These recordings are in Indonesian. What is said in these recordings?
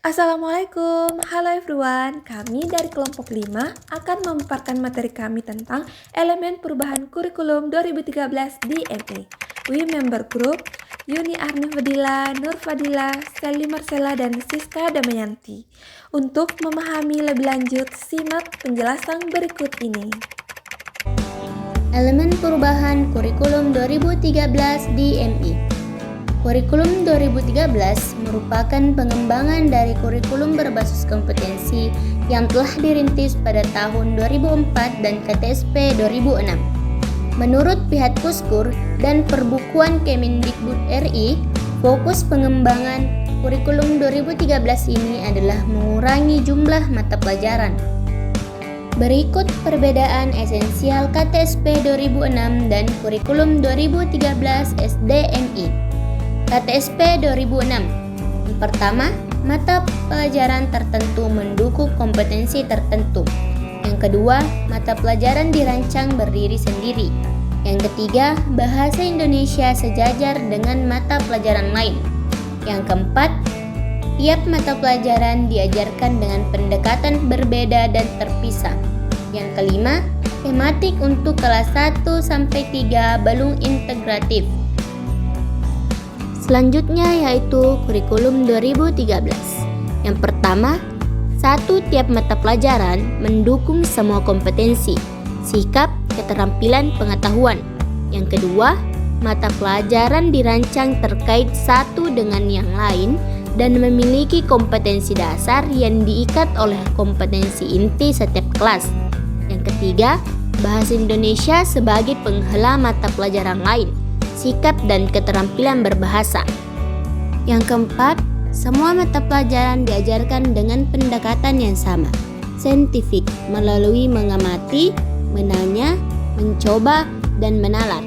Assalamualaikum, halo everyone. Kami dari kelompok 5 akan memaparkan materi kami tentang elemen perubahan kurikulum 2013 di MA. We member group Yuni Arni Fadila, Nur Fadila, Sally Marcella, dan Siska Damayanti. Untuk memahami lebih lanjut, simak penjelasan berikut ini. Elemen perubahan kurikulum 2013 di MI. Kurikulum 2013 merupakan pengembangan dari kurikulum berbasis kompetensi yang telah dirintis pada tahun 2004 dan KTSP 2006. Menurut pihak Puskur dan Perbukuan Kemendikbud RI, fokus pengembangan kurikulum 2013 ini adalah mengurangi jumlah mata pelajaran. Berikut perbedaan esensial KTSP 2006 dan kurikulum 2013 SDMI. KTSP 2006. Yang pertama, mata pelajaran tertentu mendukung kompetensi tertentu. Yang kedua, mata pelajaran dirancang berdiri sendiri. Yang ketiga, bahasa Indonesia sejajar dengan mata pelajaran lain. Yang keempat, tiap mata pelajaran diajarkan dengan pendekatan berbeda dan terpisah. Yang kelima, tematik untuk kelas 1 sampai 3 belum integratif. Selanjutnya yaitu kurikulum 2013. Yang pertama, tiap mata pelajaran mendukung semua kompetensi, sikap, keterampilan, pengetahuan. Yang kedua, mata pelajaran dirancang terkait satu dengan yang lain dan memiliki kompetensi dasar yang diikat oleh kompetensi inti setiap kelas. Yang ketiga, bahasa Indonesia sebagai penghela mata pelajaran lain, sikap dan keterampilan berbahasa. Yang keempat, semua mata pelajaran diajarkan dengan pendekatan yang sama, saintifik, melalui mengamati, menanya, mencoba, dan menalar.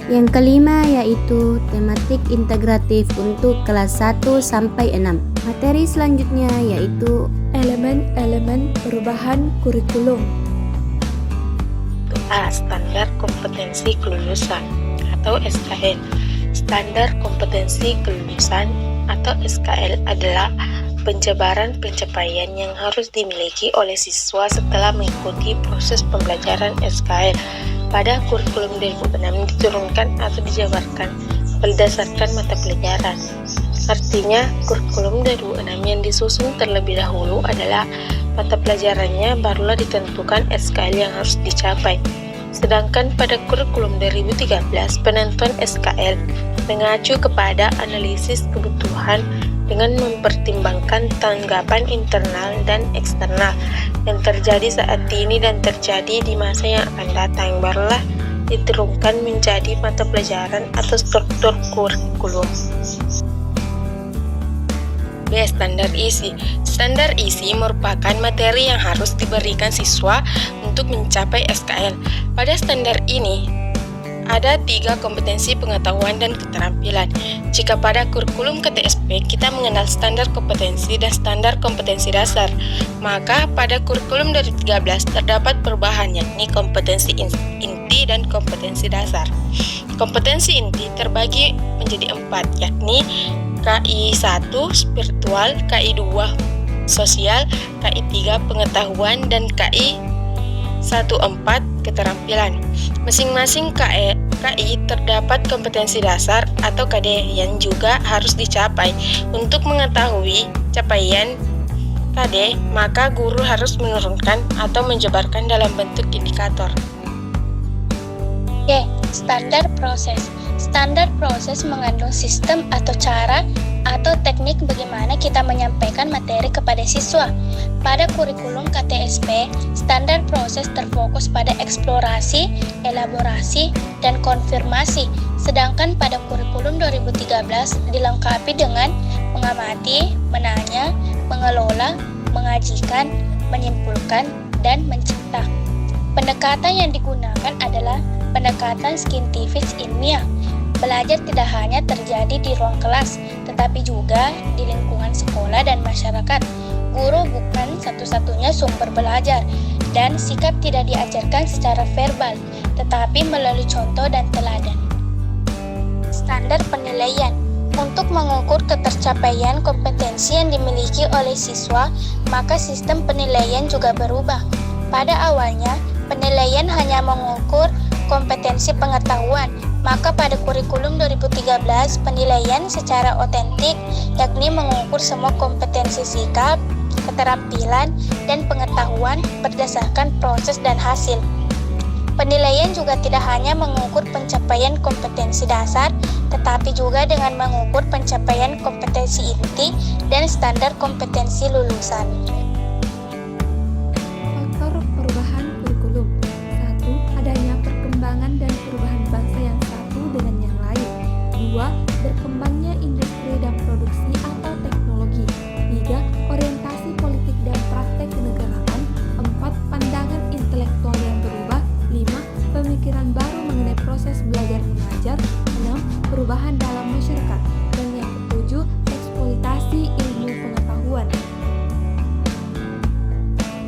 Yang kelima yaitu tematik integratif untuk kelas 1 sampai 6. Materi selanjutnya yaitu Elemen-elemen perubahan kurikulum. A. Standar kompetensi kelulusan atau SKL. Standar kompetensi kelulusan atau SKL adalah penjabaran pencapaian yang harus dimiliki oleh siswa setelah mengikuti proses pembelajaran SKL. Pada kurikulum 2006 diturunkan atau dijabarkan berdasarkan mata pelajaran. Artinya, kurikulum 2006 yang disusun terlebih dahulu adalah mata pelajarannya, barulah ditentukan SKL yang harus dicapai. Sedangkan pada kurikulum 2013, penentuan SKL mengacu kepada analisis kebutuhan dengan mempertimbangkan tanggapan internal dan eksternal yang terjadi saat ini dan terjadi di masa yang akan datang, barulah diturunkan menjadi mata pelajaran atau struktur kurikulum. B. Standar isi. Standar isi merupakan materi yang harus diberikan siswa untuk mencapai SKL. Pada standar ini, ada 3 kompetensi pengetahuan dan keterampilan. Jika pada kurikulum KTSP kita mengenal standar kompetensi dan standar kompetensi dasar, maka pada kurikulum 2013 terdapat perubahan, yakni kompetensi inti dan kompetensi dasar. Kompetensi inti terbagi menjadi 4, yakni KI 1 spiritual, KI 2 sosial, KI 3 pengetahuan, dan KI 14 keterampilan. Masing-masing KI terdapat kompetensi dasar atau KD yang juga harus dicapai. Untuk mengetahui capaian KD, maka guru harus menurunkan atau menjabarkan dalam bentuk indikator. D. Standar proses. Standar proses mengandung sistem atau cara atau teknik bagaimana kita menyampaikan materi kepada siswa. Pada kurikulum KTSP, standar proses terfokus pada eksplorasi, elaborasi, dan konfirmasi. Sedangkan pada kurikulum 2013 dilengkapi dengan mengamati, menanya, mengelola, mengajikan, menyimpulkan, dan mencipta. Pendekatan yang digunakan adalah pendekatan saintifik ilmiah. Belajar tidak hanya terjadi di ruang kelas, tetapi juga di lingkungan sekolah dan masyarakat. Guru bukan satu-satunya sumber belajar, dan sikap tidak diajarkan secara verbal, tetapi melalui contoh dan teladan. Standar penilaian. Untuk mengukur ketercapaian kompetensi yang dimiliki oleh siswa, maka sistem penilaian juga berubah. Pada awalnya, penilaian hanya mengukur kompetensi pengetahuan, maka pada kurikulum 2013, penilaian secara otentik, yakni mengukur semua kompetensi sikap, keterampilan, dan pengetahuan berdasarkan proses dan hasil. Penilaian juga tidak hanya mengukur pencapaian kompetensi dasar, tetapi juga dengan mengukur pencapaian kompetensi inti dan standar kompetensi lulusan. Faktor perubahan kurikulum. 1. Adanya perkembangan dan perubahan bangsa yang satu dengan yang lain. 2. Berkembangnya industri dan produksi atau teknologi. 3. Orientasi politik dan praktek kenegaraan. 4. Pandangan intelektual yang berubah. 5. Pemikiran baru mengenai proses belajar mengajar. 6. Perubahan dalam masyarakat. Dan yang ketujuh, eksploitasi ilmu pengetahuan.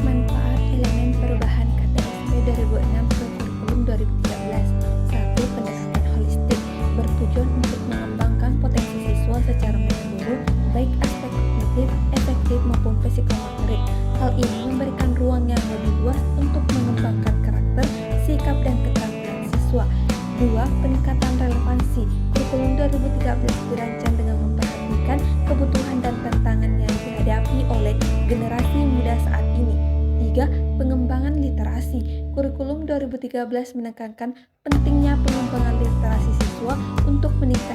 Manfaat elemen perubahan KTSP 2006 ke kurikulum 2013. 1. Pendekatan holistik bertujuan untuk mengembangkan potensi siswa secara menyeluruh, baik aspek kognitif, efektif maupun psikomotorik. Hal ini memberikan ruang yang lebih luas untuk mengembangkan karakter, sikap, dan keterampilan siswa. 2. Peningkatan relevansi. Kurikulum 2013 dirancang dengan memperhatikan kebutuhan dan tantangan yang dihadapi oleh generasi muda saat ini. 3. Pengembangan literasi. Kurikulum 2013 menekankan pentingnya pengembangan literasi siswa untuk meningkatkan